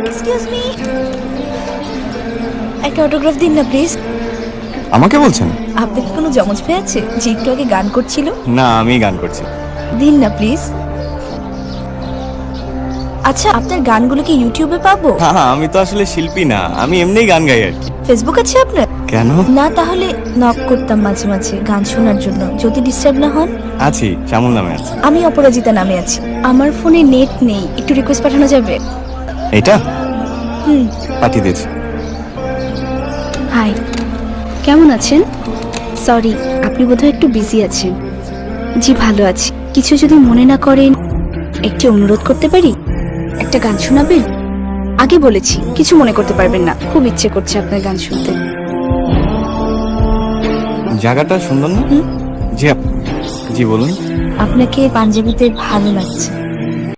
Excuse me, একটা autograph দিন না প্লিজ। আমাকে বলছেন? আপনার কি কোনো জমজ ভাই আছে যে একটু আগে গান করছিল? না, আমি গান করছি। দিন না প্লিজ। আচ্ছা, আপনার গানগুলো কি ইউটিউবে পাবো? হ্যাঁ, আমি তো আসলে শিল্পী না, আমি এমনিই গান গাই আর কি। ফেসবুক আছে আপনার? কেন? না, তাহলে নক করতাম মাঝে মাঝে গান শোনার জন্য, যদি ডিস্টার্ব না হন। আছি, শ্যামল নামে আছি। আমি অপরাজিতা নামে আছি। আমার ফোনে নেট নেই, একটু রিকোয়েস্ট পাঠানো যাবে? এটা পাঠিয়ে দিয়েছি। হাই, কেমন আছেন? সরি, আপনি বোধহয় একটু বিজি আছেন। জি ভালো আছি। কিছু যদি মনে না করেন একটি অনুরোধ করতে পারি? একটা গান শোনাবেন? আগে বলেছি কিছু মনে করতে পারবেন না, খুব ইচ্ছে করছে আপনার গান শুনতে। জায়গাটা সুন্দর না? জি জি বলুন। আপনাকে পাঞ্জাবিতে ভালো লাগছে।